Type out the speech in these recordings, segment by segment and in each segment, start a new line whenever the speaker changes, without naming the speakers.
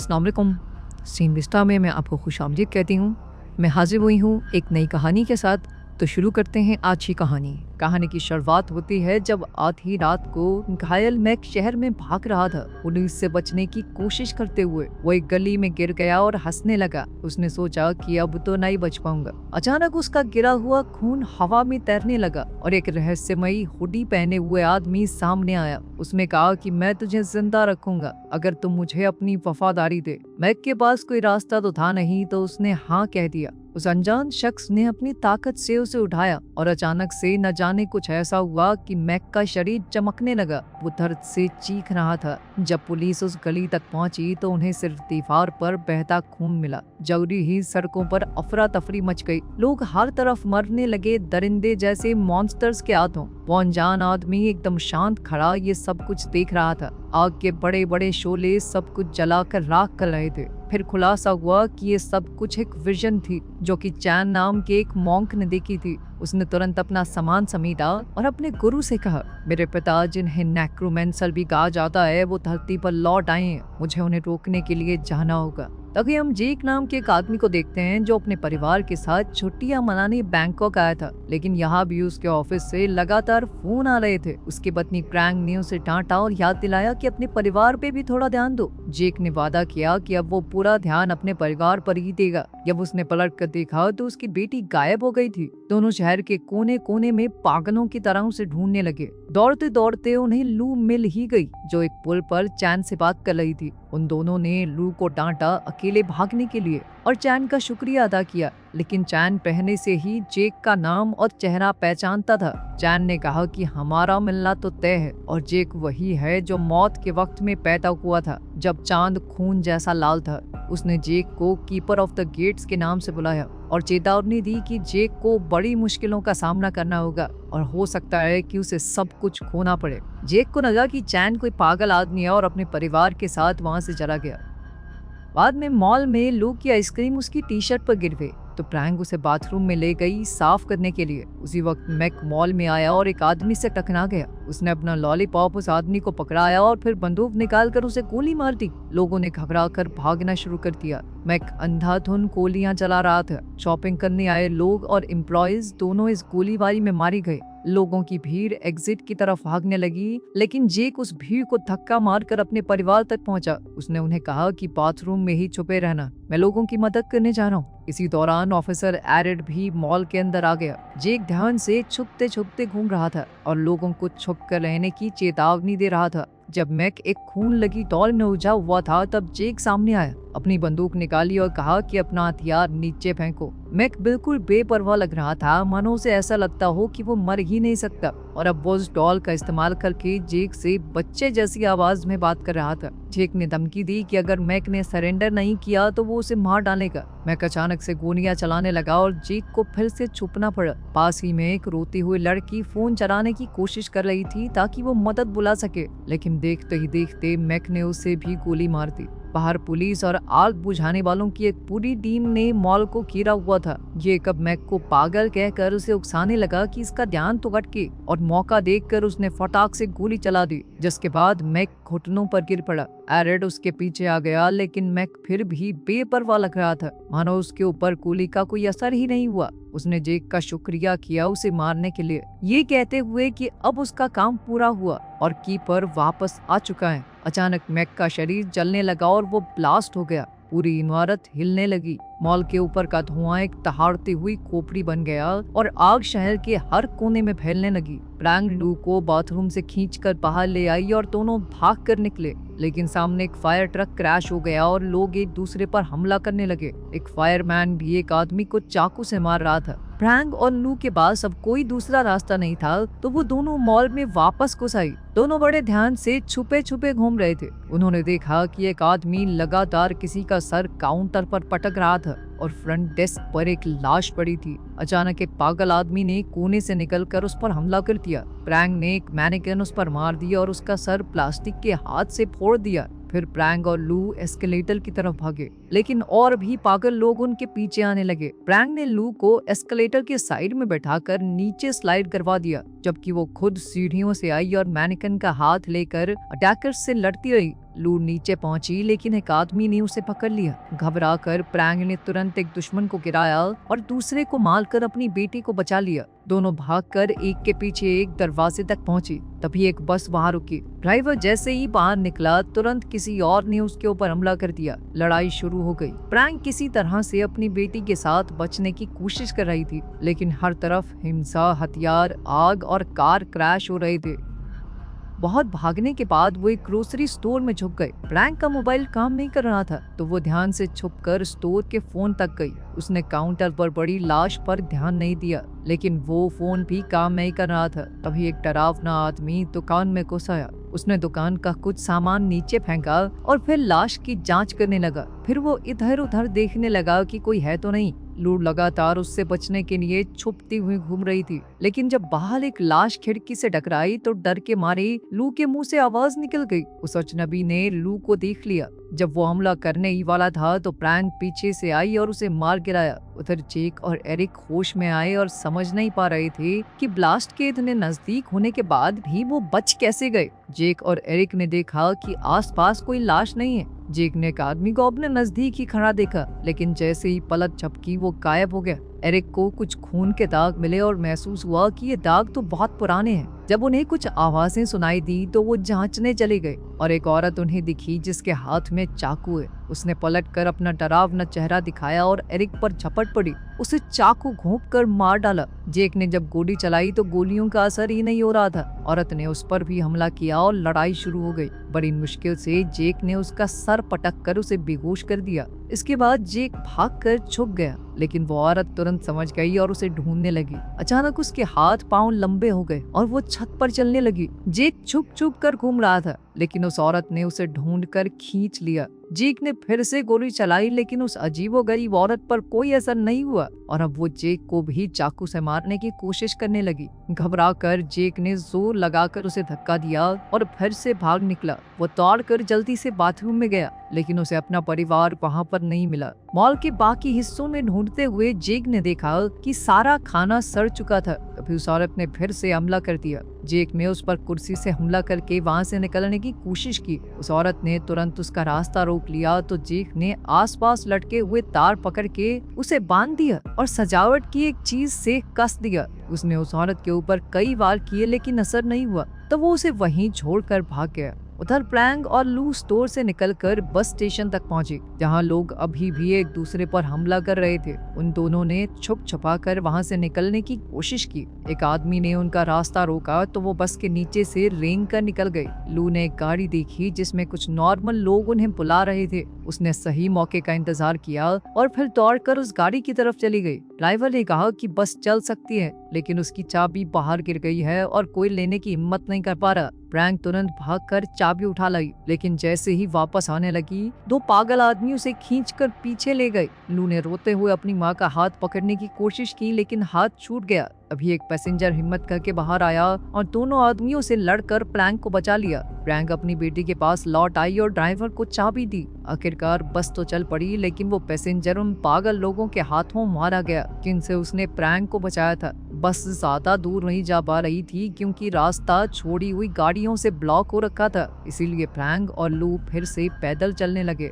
अस्सलाम वालेकुम। Scene Vista में मैं आपको खुशामदीद कहती हूँ। मैं हाजिर हुई हूँ एक नई कहानी के साथ। तो शुरू करते हैं आज की कहानी। कहानी की शुरुआत होती है जब आधी रात को घायल मैक शहर में भाग रहा था। पुलिस से बचने की कोशिश करते हुए वो एक गली में गिर गया और हंसने लगा। उसने सोचा कि अब तो नहीं बच पाऊंगा। अचानक उसका गिरा हुआ खून हवा में तैरने लगा और एक रहस्यमयी हुडी पहने हुए आदमी सामने आया। उसने कहा कि मैं तुझे जिंदा रखूंगा अगर तुम मुझे अपनी वफादारी दे। मैक के पास कोई रास्ता तो था नहीं, तो उसने हाँ कह दिया। उस अनजान शख्स ने अपनी ताकत से उसे उठाया और अचानक से न जाने कुछ ऐसा हुआ कि मैक का शरीर चमकने लगा। वो दर्द से चीख रहा था। जब पुलिस उस गली तक पहुंची तो उन्हें सिर्फ दीवार पर बहता खून मिला। जल्दी ही सड़कों पर अफरा तफरी मच गई। लोग हर तरफ मरने लगे, दरिंदे जैसे मॉन्स्टर्स के हाथों। वो अनजान आदमी एकदम शांत खड़ा ये सब कुछ देख रहा था। आग के बड़े बड़े शोले सब कुछ जलाकर राख कर रहे थे। फिर खुलासा हुआ कि ये सब कुछ एक विजन थी जो कि चैन नाम के एक मॉन्क ने देखी थी। उसने तुरंत अपना सामान समेटा और अपने गुरु से कहा, मेरे पिता जिन्हें नेक्रोमेंसर भी कहा जाता है वो धरती पर लौट आए हैं। मुझे उन्हें रोकने के लिए जाना होगा। तभी हम जेक नाम के एक आदमी को देखते हैं जो अपने परिवार के साथ छुट्टियां मनाने बैंकॉक आया था, लेकिन यहाँ भी उसके ऑफिस से लगातार फोन आ रहे थे। उसकी पत्नी प्रैंग ने उसे डांटा और याद दिलाया कि अपने परिवार पे भी थोड़ा ध्यान दो। जेक ने वादा किया कि अब वो पूरा ध्यान अपने परिवार पर ही देगा। जब उसने पलट कर देखा तो उसकी बेटी गायब हो गई थी। दोनों शहर के कोने कोने में पागलों की तरह उसे ढूंढने लगे। दौड़ते दौड़ते उन्हें लू मिल ही गई जो एक पुल पर चैन से बात कर रही थी। उन दोनों ने लू को डांटा अकेले भागने के लिए और चैन का शुक्रिया अदा किया, लेकिन चैन पहने से ही जेक का नाम और चेहरा पहचानता था। चैन ने कहा कि हमारा मिलना तो तय है और जेक वही है जो मौत के वक्त में पैदा हुआ था जब चांद खून जैसा लाल था। उसने जेक को कीपर ऑफ द गेट्स के नाम से बुलाया और चेतावनी दी कि जेक को बड़ी मुश्किलों का सामना करना होगा और हो सकता है कि उसे सब कुछ खोना पड़े। जेक को लगा कि चैन कोई पागल आदमी है और अपने परिवार के साथ वहां से चला गया। बाद में मॉल में लू की आइसक्रीम उसकी टी शर्ट पर गिर गई तो प्रैंग उसे बाथरूम में ले गई साफ करने के लिए। उसी वक्त मैक मॉल में आया और एक आदमी से टकरा गया। उसने अपना लॉलीपॉप उस आदमी को पकड़ाया और फिर बंदूक निकालकर उसे गोली मार दी। लोगों ने घबराकर भागना शुरू कर दिया। मैक अंधाधुन गोलियां चला रहा था। शॉपिंग करने आए लोग और एम्प्लॉयज दोनों इस गोलीबारी में मारे गए। लोगों की भीड़ एग्जिट की तरफ भागने लगी, लेकिन जेक उस भीड़ को धक्का मारकर अपने परिवार तक पहुंचा। उसने उन्हें कहा कि बाथरूम में ही छुपे रहना, मैं लोगों की मदद करने जा रहा हूँ। इसी दौरान ऑफिसर एरिड भी मॉल के अंदर आ गया। जेक ध्यान से छुपते छुपते घूम रहा था और लोगों को छुप कर रहने की चेतावनी दे रहा था। जब मैक एक खून लगी दौड़ में उलझा हुआ था तब जेक सामने आया, अपनी बंदूक निकाली और कहा कि अपना हथियार नीचे फेंको। मैक बिल्कुल बेपरवाह लग रहा था, मानो उसे ऐसा लगता हो कि वो मर ही नहीं सकता और अब वो उस डॉल का इस्तेमाल करके जेक से बच्चे जैसी आवाज में बात कर रहा था। जेक ने धमकी दी कि अगर मैक ने सरेंडर नहीं किया तो वो उसे मार डालेगा। मैक अचानक से गोलियां चलाने लगा और जेक को फिर से छुपना पड़ा। पास ही में एक रोती हुई लड़की फोन चलाने की कोशिश कर रही थी ताकि वो मदद बुला सके, लेकिन देखते ही देखते मैक ने उसे भी गोली मार दी। बाहर पुलिस और आग बुझाने वालों की एक पूरी टीम ने मॉल को घेरा हुआ था। ये कब मैक को पागल कहकर उसे उकसाने लगा कि इसका ध्यान तो भटके और मौका देखकर उसने फटाक से गोली चला दी, जिसके बाद मैक घुटनों पर गिर पड़ा। एरिड उसके पीछे आ गया, लेकिन मैक फिर भी बेपरवाह लग रहा था, मानो उसके ऊपर गोली का कोई असर ही नहीं हुआ। उसने जेक का शुक्रिया किया उसे मारने के लिए, ये कहते हुए कि अब उसका काम पूरा हुआ और कीपर वापस आ चुका है। अचानक मैक का शरीर जलने लगा और वो ब्लास्ट हो गया। पूरी इमारत हिलने लगी। मॉल के ऊपर का धुआं एक दहाड़ती हुई खोपड़ी बन गया और आग शहर के हर कोने में फैलने लगी। प्रैंग लू को बाथरूम से खींचकर बाहर ले आई और दोनों भाग कर निकले, लेकिन सामने एक फायर ट्रक क्रैश हो गया और लोग एक दूसरे पर हमला करने लगे। एक फायरमैन भी एक आदमी को चाकू से मार रहा था। प्रैंग और लू के पास अब कोई दूसरा रास्ता नहीं था, तो वो दोनों मॉल में वापस घुस आई। दोनों बड़े ध्यान से छुपे छुपे घूम रहे थे। उन्होंने देखा कि एक आदमी लगातार किसी का सर काउंटर पर पटक रहा था और फ्रंट डेस्क पर एक लाश पड़ी थी। अचानक एक पागल आदमी ने कोने से निकलकर उस पर हमला कर दिया। प्रैंग ने एक मैनेकिन उस पर मार दिया और उसका सर प्लास्टिक के हाथ से फोड़ दिया। फिर प्रैंग और लू एस्केलेटर की तरफ भागे, लेकिन और भी पागल लोग उनके पीछे आने लगे। प्रैंग ने लू को एस्केलेटर के साइड में बैठाकर नीचे स्लाइड करवा दिया, जबकि वो खुद सीढ़ियों से आई और मैनेकिन का हाथ लेकर अटैकर्स से लड़ती रही। लू नीचे पहुंची लेकिन एक आदमी ने उसे पकड़ लिया। घबराकर प्रैंग ने तुरंत एक दुश्मन को गिराया और दूसरे को मारकर अपनी बेटी को बचा लिया। दोनों भागकर एक के पीछे एक दरवाजे तक पहुंची। तभी एक बस वहां रुकी। ड्राइवर जैसे ही बाहर निकला तुरंत किसी और ने उसके ऊपर हमला कर दिया। लड़ाई शुरू हो गई। प्रैंग किसी तरह से अपनी बेटी के साथ बचने की कोशिश कर रही थी, लेकिन हर तरफ हिंसा, हथियार, आग और कार क्रैश हो रहे थे। बहुत भागने के बाद वो एक ग्रोसरी स्टोर में छुप गए। प्रैंक का मोबाइल काम नहीं कर रहा था तो वो ध्यान से छुपकर स्टोर के फोन तक गई। उसने काउंटर पर बड़ी लाश पर ध्यान नहीं दिया, लेकिन वो फोन भी काम नहीं कर रहा था। तभी एक डरावना आदमी दुकान में घुस आया। उसने दुकान का कुछ सामान नीचे फेंका और फिर लाश की जांच करने लगा। फिर वो इधर उधर देखने लगा कि कोई है तो नहीं। लू लगातार उससे बचने के लिए छुपती हुई घूम रही थी, लेकिन जब बाहर एक लाश खिड़की से टकराई तो डर के मारे लू के मुंह से आवाज निकल गई। उस अजनबी ने लू को देख लिया। जब वो हमला करने ही वाला था तो प्रैंक पीछे से आई और उसे मार गिराया। उधर जेक और एरिक होश में आए और समझ नहीं पा रहे थे कि ब्लास्ट के इतने नजदीक होने के बाद भी वो बच कैसे गए। जेक और एरिक ने देखा कि आसपास कोई लाश नहीं है। जेक ने एक आदमी को अपने नजदीक ही खड़ा देखा, लेकिन जैसे ही पलक झपकी वो गायब हो गया। एरिक को कुछ खून के दाग मिले और महसूस हुआ कि ये दाग तो बहुत पुराने हैं। जब उन्हें कुछ आवाजें सुनाई दी तो वो जांचने चले गए और एक औरत उन्हें दिखी जिसके हाथ में चाकू है। उसने पलटकर अपना डरावना चेहरा दिखाया और एरिक पर झपट पड़ी। उसे चाकू घोंपकर मार डाला। जेक ने जब गोली चलाई तो गोलियों का असर ही नहीं हो रहा था। औरत ने उस पर भी हमला किया और लड़ाई शुरू हो गई। बड़ी मुश्किल से जेक ने उसका सर पटक कर उसे बेहोश कर दिया। इसके बाद जेक भागकर छुप गया, लेकिन वो औरत तुरंत समझ गई और उसे ढूंढने लगी। अचानक उसके हाथ पांव लंबे हो गए और वो छत पर चलने लगी। जेक छुप छुप कर घूम रहा था, लेकिन उस औरत ने उसे ढूंढकर खींच लिया। जेक ने फिर से गोली चलाई, लेकिन उस अजीबोगरीब औरत पर कोई असर नहीं हुआ और अब वो जेक को भी चाकू से मारने की कोशिश करने लगी। घबराकर जेक ने जोर लगाकर उसे धक्का दिया और फिर से भाग निकला। वो दौड़कर जल्दी से बाथरूम में गया, लेकिन उसे अपना परिवार वहाँ पर नहीं मिला। मॉल के बाकी हिस्सों में ढूंढते हुए जेक ने देखा कि सारा खाना सड़ चुका था। तभी उस औरत ने फिर से हमला कर दिया। जेक ने उस पर कुर्सी से हमला करके वहाँ से निकलने की कोशिश की। उस औरत ने तुरंत उसका रास्ता रोक लिया तो जेक ने आसपास लटके हुए तार पकड़ के उसे बांध दिया और सजावट की एक चीज से कस दिया। उसने उस औरत के ऊपर कई वार किए, लेकिन असर नहीं हुआ तो वो उसे वहीं छोड़कर भाग गया। उधर प्रैंग और लू स्टोर से निकलकर बस स्टेशन तक पहुंचे, जहां लोग अभी भी एक दूसरे पर हमला कर रहे थे। उन दोनों ने छुप छुपा कर वहां से निकलने की कोशिश की। एक आदमी ने उनका रास्ता रोका तो वो बस के नीचे से रेंग कर निकल गए। लू ने एक गाड़ी देखी जिसमें कुछ नॉर्मल लोग उन्हें बुला रहे थे। उसने सही मौके का इंतजार किया और फिर दौड़कर उस गाड़ी की तरफ चली गई। ड्राइवर ने कहा कि बस चल सकती है, लेकिन उसकी चाबी बाहर गिर गई है और कोई लेने की हिम्मत नहीं कर पा रहा। प्रैंक तुरंत भागकर चाबी उठा लाई, लेकिन जैसे ही वापस आने लगी दो पागल आदमी उसे खींचकर पीछे ले गए। लू ने रोते हुए अपनी माँ का हाथ पकड़ने की कोशिश की, लेकिन हाथ छूट गया। अभी एक पैसेंजर हिम्मत करके बाहर आया और दोनों आदमियों से लड़कर प्रैंक को बचा लिया। प्रैंक अपनी बेटी के पास लौट आई और ड्राइवर को चाबी दी। आखिरकार बस तो चल पड़ी, लेकिन वो पैसेंजर उन पागल लोगों के हाथों मारा गया जिनसे उसने प्रैंक को बचाया था। बस ज्यादा दूर नहीं जा पा रही थी क्योंकि रास्ता छोड़ी हुई गाड़ियों से ब्लॉक हो रखा था। इसीलिए प्रैंक और लू फिर से पैदल चलने लगे।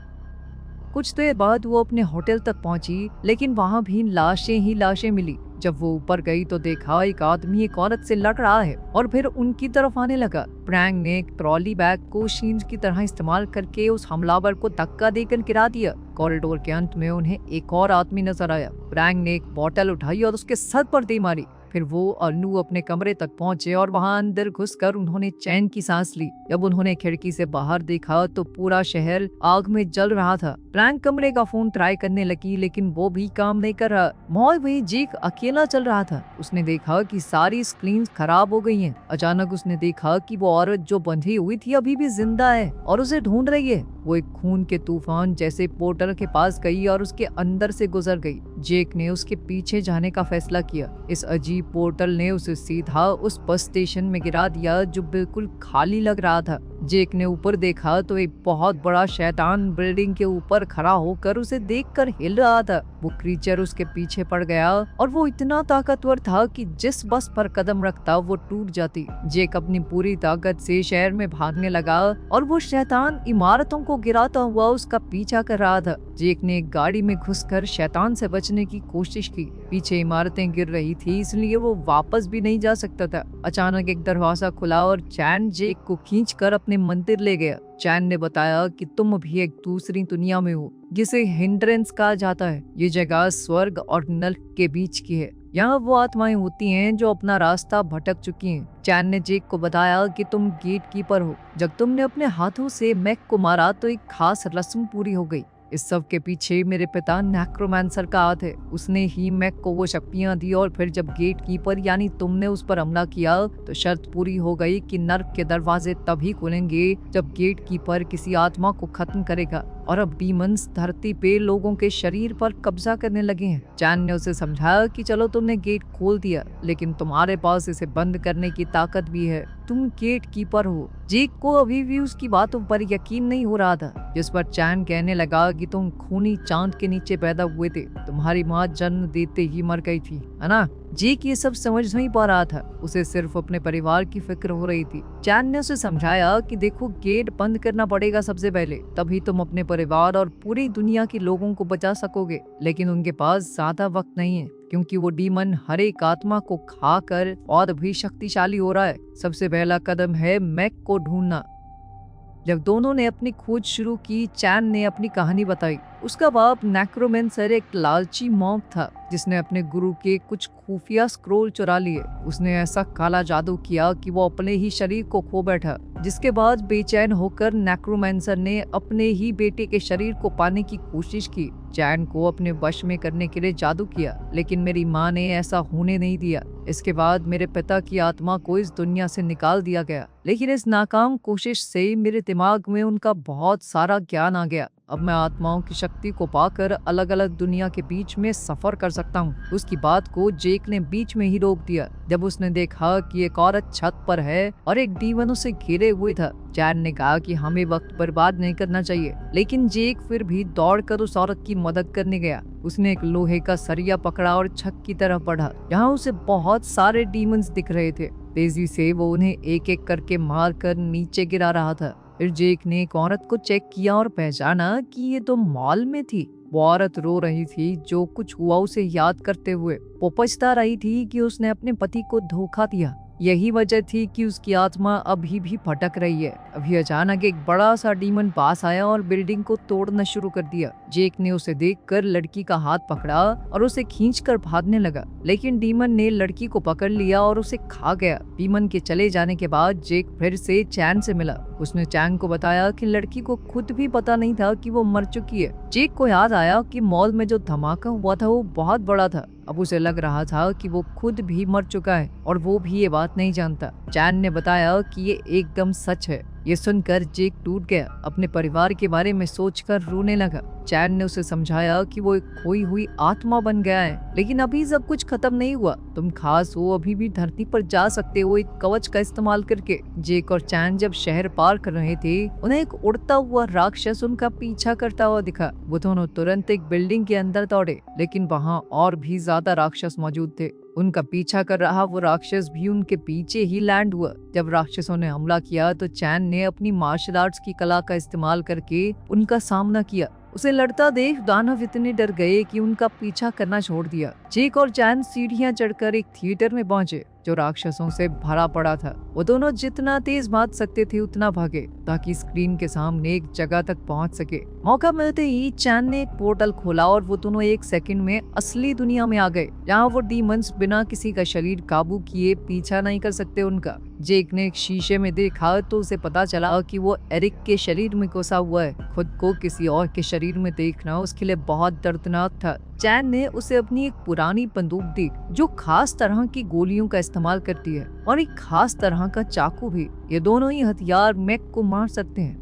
कुछ देर बाद वो अपने होटल तक पहुंची, लेकिन वहां भी लाशें ही लाशें मिली। जब वो ऊपर गई तो देखा एक आदमी एक औरत से लड़ रहा है और फिर उनकी तरफ आने लगा। प्रैंक ने एक ट्रॉली बैग को शील्ड की तरह इस्तेमाल करके उस हमलावर को धक्का देकर गिरा दिया। कॉरिडोर के अंत में उन्हें एक और आदमी नजर आया। प्रैंक ने एक बोतल उठाई और उसके सर पर दे मारी। फिर वो और लू अपने कमरे तक पहुंचे और वहां अंदर घुसकर उन्होंने चैन की सांस ली। जब उन्होंने खिड़की से बाहर देखा तो पूरा शहर आग में जल रहा था। प्रैंक कमरे का फोन ट्राई करने लगी, लेकिन वो भी काम नहीं कर रहा। मॉल में जेक अकेला चल रहा था। उसने देखा कि सारी स्क्रीन खराब हो गई हैं। अचानक उसने देखा कि वो औरत जो बंधी हुई थी अभी भी जिंदा है और उसे ढूंढ रही है। वो एक खून के तूफान जैसे पोर्टल के पास गई और उसके अंदर से गुजर गई। जेक ने उसके पीछे जाने का फैसला किया। इस अजीब पोर्टल ने उसे सीधा उस बस स्टेशन में गिरा दिया जो बिल्कुल खाली लग रहा था। जेक ने ऊपर देखा तो एक बहुत बड़ा शैतान बिल्डिंग के ऊपर खड़ा होकर उसे देखकर हिल रहा था। वो क्रीचर उसके पीछे पड़ गया और वो इतना ताकतवर था कि जिस बस पर कदम रखता वो टूट जाती। जेक अपनी पूरी ताकत से शहर में भागने लगा और वो शैतान इमारतों को गिराता हुआ उसका पीछा कर रहा था। जेक ने एक गाड़ी में घुसकर शैतान से बचने की कोशिश की। पीछे इमारतें गिर रही थी, इसलिए वो वापस भी नहीं जा सकता था। अचानक एक दरवाजा खुला और चैन जेक को खींचकर अपने मंदिर ले गया। चैन ने बताया कि तुम अभी एक दूसरी दुनिया में हो जिसे हिंड्रेंस कहा जाता है। ये जगह स्वर्ग और नर्क के बीच की है। यहाँ वो आत्माएं होती हैं जो अपना रास्ता भटक चुकी हैं। चैन ने जेक को बताया कि तुम गेट कीपर हो। जब तुमने अपने हाथों से मैक को मारा तो एक खास रस्म पूरी हो गई। इस सब के पीछे मेरे पिता नेक्रोमैंसर का हाथ है। उसने ही मैक को वो शक्तियां दी और फिर जब गेट कीपर यानी तुमने उस पर हमला किया तो शर्त पूरी हो गई कि नर्क के दरवाजे तभी खुलेंगे जब गेट कीपर किसी आत्मा को खत्म करेगा। और अब डीमंस धरती पे लोगों के शरीर पर कब्जा करने लगे हैं। चैन ने उसे समझाया कि चलो तुमने गेट खोल दिया, लेकिन तुम्हारे पास इसे बंद करने की ताकत भी है। तुम गेट कीपर हो। जेक को अभी भी उसकी बातों पर यकीन नहीं हो रहा था, जिस पर चैन कहने लगा कि तुम खूनी चांद के नीचे पैदा हुए थे। तुम्हारी माँ जन्म देते ही मर गई थी, है ना? जेक ये सब समझ नहीं पा रहा था। उसे सिर्फ अपने परिवार की फिक्र हो रही थी। चैन ने उसे समझाया कि देखो, गेट बंद करना पड़ेगा सबसे पहले, तभी तुम अपने परिवार और पूरी दुनिया के लोगों को बचा सकोगे। लेकिन उनके पास ज्यादा वक्त नहीं है, क्योंकि वो डीमन हर एक आत्मा को खाकर और भी शक्तिशाली हो रहा है। सबसे पहला कदम है मैक को ढूंढना। जब दोनों ने अपनी खोज शुरू की, चैन ने अपनी कहानी बताई। उसका बाप नेक्रोमैंसर एक लालची मॉन्क था जिसने अपने गुरु के कुछ खुफिया स्क्रोल चुरा लिए। उसने ऐसा काला जादू किया कि वो अपने ही शरीर को खो बैठा, जिसके बाद बेचैन होकर नेक्रोमैंसर ने अपने ही बेटे के शरीर को पाने की कोशिश की। चैन को अपने वश में करने के लिए जादू किया, लेकिन मेरी माँ ने ऐसा होने नहीं दिया। इसके बाद मेरे पिता की आत्मा को इस दुनिया से निकाल दिया गया, लेकिन इस नाकाम कोशिश से मेरे दिमाग में उनका बहुत सारा ज्ञान आ गया। अब मैं आत्माओं की शक्ति को पाकर अलग अलग दुनिया के बीच में सफर कर सकता हूँ। उसकी बात को जेक ने बीच में ही रोक दिया जब उसने देखा कि एक औरत छत पर है और एक डीमन उसे घेरे हुए था। चैन ने कहा कि हमें वक्त बर्बाद नहीं करना चाहिए, लेकिन जेक फिर भी दौड़कर उस औरत की मदद करने गया। उसने एक लोहे का सरिया पकड़ा और छत की तरफ बढ़ा। यहाँ उसे बहुत सारे डीमंस दिख रहे थे। तेजी से वो उन्हें एक एक करके मार कर नीचे गिरा रहा था। फिर जेक ने एक औरत को चेक किया और पहचाना कि ये तो मॉल में थी। वो औरत रो रही थी, जो कुछ हुआ उसे याद करते हुए। वो पछता रही थी कि उसने अपने पति को धोखा दिया। यही वजह थी कि उसकी आत्मा अभी भी भटक रही है। अभी अचानक एक बड़ा सा डीमन पास आया और बिल्डिंग को तोड़ना शुरू कर दिया। जेक ने उसे देखकर लड़की का हाथ पकड़ा और उसे खींचकर भागने लगा, लेकिन डीमन ने लड़की को पकड़ लिया और उसे खा गया। डीमन के चले जाने के बाद जेक फिर से चैन से मिला। उसने चैन को बताया कि लड़की को खुद भी पता नहीं था कि वो मर चुकी है। जेक को याद आया कि मॉल में जो धमाका हुआ था वो बहुत बड़ा था। अब उसे लग रहा था कि वो खुद भी मर चुका है और वो भी ये बात नहीं जानता। चैन ने बताया कि ये एकदम सच है। ये सुनकर जेक टूट गया। अपने परिवार के बारे में सोचकर रोने लगा। चैन ने उसे समझाया कि वो एक खोई हुई आत्मा बन गया है, लेकिन अभी सब कुछ खत्म नहीं हुआ। तुम खास हो, अभी भी धरती पर जा सकते हो एक कवच का इस्तेमाल करके। जेक और चैन जब शहर पार कर रहे थे, उन्हें एक उड़ता हुआ राक्षस उनका पीछा करता हुआ दिखा। वो दोनों तुरंत एक बिल्डिंग के अंदर दौड़े, लेकिन वहाँ और भी ज्यादा राक्षस मौजूद थे। उनका पीछा कर रहा वो राक्षस भी उनके पीछे ही लैंड हुआ। जब राक्षसों ने हमला किया तो चैन ने अपनी मार्शल आर्ट्स की कला का इस्तेमाल करके उनका सामना किया। उसे लड़ता देख दानव इतने डर गए कि उनका पीछा करना छोड़ दिया। जेक और चैन सीढ़ियां चढ़कर एक थिएटर में पहुंचे जो राक्षसों से भरा पड़ा था। वो दोनों जितना तेज भाग सकते थे उतना भागे, ताकि स्क्रीन के सामने एक जगह तक पहुंच सके। मौका मिलते ही चैन ने एक पोर्टल खोला और वो दोनों एक सेकंड में असली दुनिया में आ गए, जहाँ वो डीमंस बिना किसी का शरीर काबू किए पीछा नहीं कर सकते उनका। जेक ने एक शीशे में देखा तो उसे पता चला कि वो एरिक के शरीर में घुसा हुआ है। खुद को किसी और के शरीर में देखना उसके लिए बहुत दर्दनाक था। चैन ने उसे अपनी एक पुरानी बंदूक दी जो खास तरह की गोलियों का इस्तेमाल करती है, और एक खास तरह का चाकू भी। ये दोनों ही हथियार मैक को मार सकते हैं।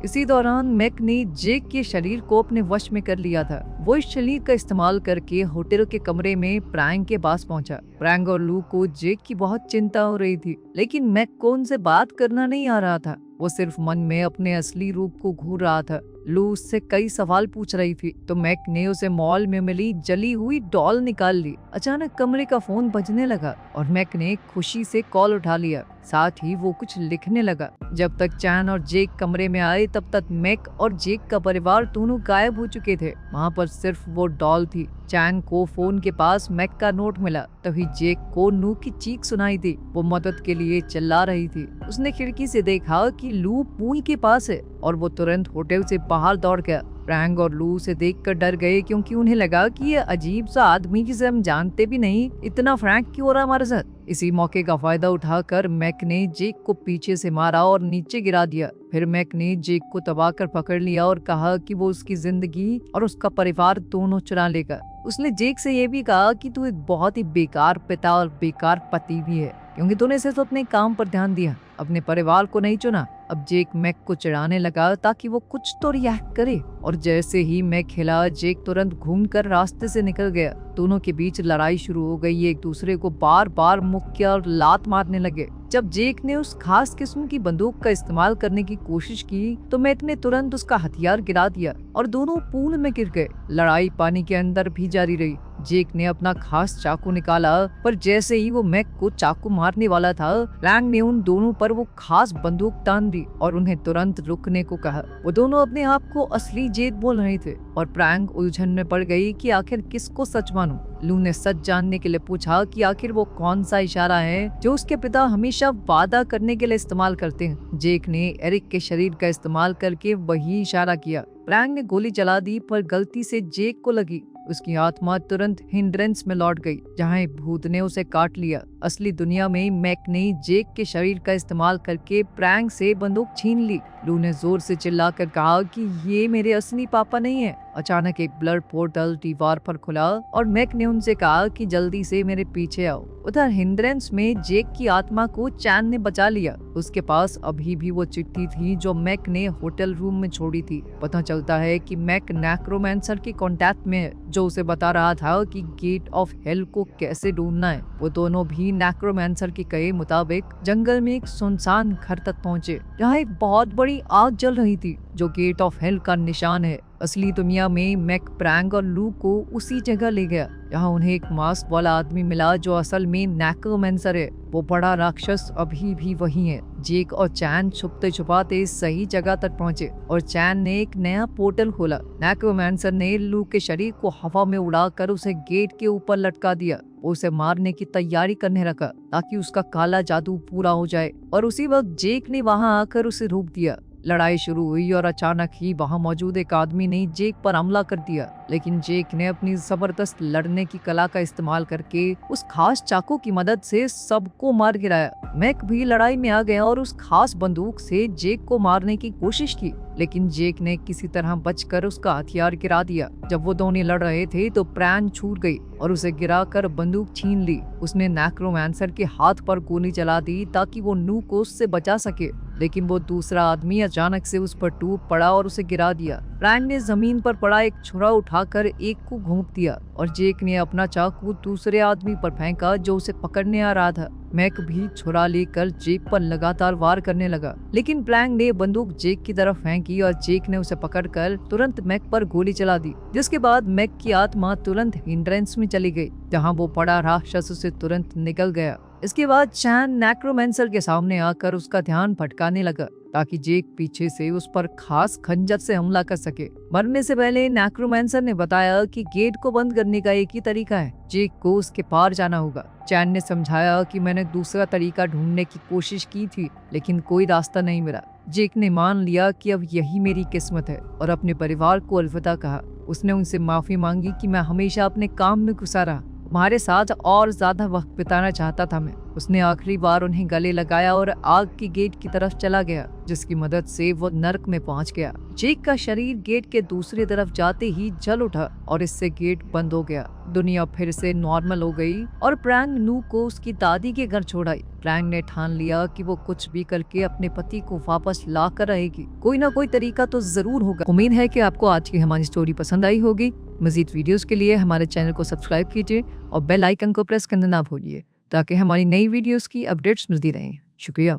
इसी दौरान मैक ने जेक के शरीर को अपने वश में कर लिया था। वो इस शरीर का इस्तेमाल करके होटल के कमरे में प्रैंक के पास पहुंचा। प्रैंक और लू को जेक की बहुत चिंता हो रही थी, लेकिन मैक को उनसे बात करना नहीं आ रहा था। वो सिर्फ मन में अपने असली रूप को घूर रहा था। लू उससे कई सवाल पूछ रही थी तो मैक ने उसे मॉल में मिली जली हुई डॉल निकाल ली। अचानक कमरे का फोन बजने लगा और मैक ने खुशी से कॉल उठा लिया। साथ ही वो कुछ लिखने लगा। जब तक चैन और जेक कमरे में आए तब तक मैक और जेक का परिवार दोनों गायब हो चुके थे। वहाँ पर सिर्फ वो डॉल थी। चैन को फोन के पास मैक का नोट मिला। तभी जेक को नू की चीख सुनाई दी। वो मदद के लिए चिल्ला रही थी। उसने खिड़की से देखा कि लू पूल के पास है और वो तुरंत होटल से बाहर दौड़ गया। फ्रैंक और लू उसे देखकर डर गए क्योंकि उन्हें लगा कि ये अजीब सा आदमी जिसे हम जानते भी नहीं इतना फ्रैंक क्यों हो रहा हमारे साथ। इसी मौके का फायदा उठाकर मैक ने जेक को पीछे से मारा और नीचे गिरा दिया। फिर मैक ने जेक को दबाकर पकड़ लिया और कहा कि वो उसकी जिंदगी और उसका परिवार दोनों चुरा लेगा। उसने जेक से ये भी कहा कि तू एक बहुत ही बेकार पिता और बेकार पति भी है क्योंकि तूने सिर्फ अपने काम पर ध्यान दिया, अपने परिवार को नहीं चुना। अब जेक मैक को चिढ़ाने लगा ताकि वो कुछ तो रिएक्ट करे और जैसे ही मैक हिला जेक तुरंत घूमकर रास्ते से निकल गया। दोनों के बीच लड़ाई शुरू हो गई। एक दूसरे को बार बार मुक्के और लात मारने लगे। जब जेक ने उस खास किस्म की बंदूक का इस्तेमाल करने की कोशिश की तो मैक ने तुरंत उसका हथियार गिरा दिया और दोनों पूल में गिर गए। लड़ाई पानी के अंदर भी जारी रही। जेक ने अपना खास चाकू निकाला पर जैसे ही वो मैक को चाकू मारने वाला था फ्रैंक ने उन दोनों पर वो खास बंदूक तान दी और उन्हें तुरंत रुकने को कहा। वो दोनों अपने आप को असली जेक बोल रहे थे और फ्रैंक उलझन में पड़ गई कि आखिर किसको सच मानूं। लू ने सच जानने के लिए पूछा कि आखिर वो कौन सा इशारा है जो उसके पिता हमेशा वादा करने के लिए इस्तेमाल करते हैं। जेक ने एरिक के शरीर का इस्तेमाल करके वही इशारा किया। फ्रैंक ने गोली चला दी पर गलती से जेक को लगी। उसकी आत्मा तुरंत हिंड्रेंस में लौट गई जहां एक भूत ने उसे काट लिया। असली दुनिया में मैक ने जेक के शरीर का इस्तेमाल करके फ्रैंक से बंदूक छीन ली। लू ने जोर से चिल्लाकर कहा कि ये मेरे असली पापा नहीं है। अचानक एक ब्लड पोर्टल दीवार पर खुला और मैक ने उनसे कहा कि जल्दी से मेरे पीछे आओ। उधर हिंड्रेंस में जेक की आत्मा को चैन ने बचा लिया। उसके पास अभी भी वो चिट्ठी थी जो मैक ने होटल रूम में छोड़ी थी। पता चलता है कि मैक नेक्रोमैंसर के कांटेक्ट में है जो उसे बता रहा था कि गेट ऑफ हेल को कैसे ढूंढना है। वो दोनों भी नेक्रोमैंसर के कहे मुताबिक जंगल में एक सुनसान घर तक पहुंचे जहाँ एक बहुत बड़ी आग जल रही थी जो गेट ऑफ हेल का निशान है। असली दुनिया में मैक फ्रैंक और लू को उसी जगह ले गया जहाँ उन्हें एक मास्क वाला आदमी मिला जो असल में नेक्रोमैंसर है। वो बड़ा राक्षस अभी भी वही है। जेक और चैन छुपते छुपाते सही जगह तक पहुंचे और चैन ने एक नया पोर्टल खोला। नेक्रोमैंसर ने लू के शरीर को हवा में उड़ाकर उसे गेट के ऊपर लटका दिया। वो उसे मारने की तैयारी करने लगा ताकि उसका काला जादू पूरा हो जाए और उसी वक्त जेक ने वहां आकर उसे रोक दिया। लड़ाई शुरू हुई और अचानक ही वहां मौजूद एक आदमी ने जेक पर हमला कर दिया, लेकिन जेक ने अपनी जबरदस्त लड़ने की कला का इस्तेमाल करके उस खास चाकू की मदद से सबको मार गिराया। मैक भी लड़ाई में आ गया और उस खास बंदूक से जेक को मारने की कोशिश की, लेकिन जेक ने किसी तरह बचकर उसका हथियार गिरा दिया। जब वो दोनों लड़ रहे थे तो प्राण छूट गई और उसे गिराकर बंदूक छीन ली। उसने नेक्रोमैंसर के हाथ पर गोली चला दी ताकि वो नू को उससे बचा सके, लेकिन वो दूसरा आदमी अचानक से उस पर टूट पड़ा और उसे गिरा दिया। फ्रैंक ने जमीन पर पड़ा एक छुरा उठाकर एक को घोंप दिया और जेक ने अपना चाकू दूसरे आदमी पर फेंका जो उसे पकड़ने आ रहा था। मैक भी छुरा लेकर जेक पर लगातार वार करने लगा, लेकिन फ्रैंक ने बंदूक जेक की तरफ फेंकी और जेक ने उसे पकड़कर तुरंत मैक पर गोली चला दी, जिसके बाद मैक की आत्मा तुरंत हिंड्रेंस में चली गई जहां वो बड़ा राक्षस उसे तुरंत निकल गया। इसके बाद चैन नेक्रोमैंसर के सामने आकर उसका ध्यान भटकाने लगा ताकि जेक पीछे से उस पर खास खंजर से हमला कर सके। मरने से पहले नेक्रोमैंसर ने बताया कि गेट को बंद करने का एक ही तरीका है, जेक को उसके पार जाना होगा। चैन ने समझाया कि मैंने दूसरा तरीका ढूंढने की कोशिश की थी लेकिन कोई रास्ता नहीं मिला। जेक ने मान लिया कि अब यही मेरी किस्मत है और अपने परिवार को अलविदा कहा। उसने उनसे माफी मांगी कि मैं हमेशा अपने काम में घुसा रहा, तुम्हारे साथ और ज्यादा वक्त बिताना चाहता था मैं। उसने आखिरी बार उन्हें गले लगाया और आग की गेट की तरफ चला गया, जिसकी मदद से वो नर्क में पहुंच गया। जेक का शरीर गेट के दूसरी तरफ जाते ही जल उठा और इससे गेट बंद हो गया। दुनिया फिर से नॉर्मल हो गई और फ्रैंक नू को उसकी दादी के घर छोड़ आई। फ्रैंक ने ठान लिया कि वो कुछ भी करके अपने पति को वापस ला कर रहेगी। कोई ना कोई तरीका तो जरूर होगा। उम्मीद है कि आपको आज की हमारी स्टोरी पसंद आई होगी। मजीद वीडियोस के लिए हमारे चैनल को सब्सक्राइब कीजिए और बेल आइकन को प्रेस करना ना भूलिए ताकि हमारी नई वीडियोस की अपडेट्स मिलती रहें। शुक्रिया।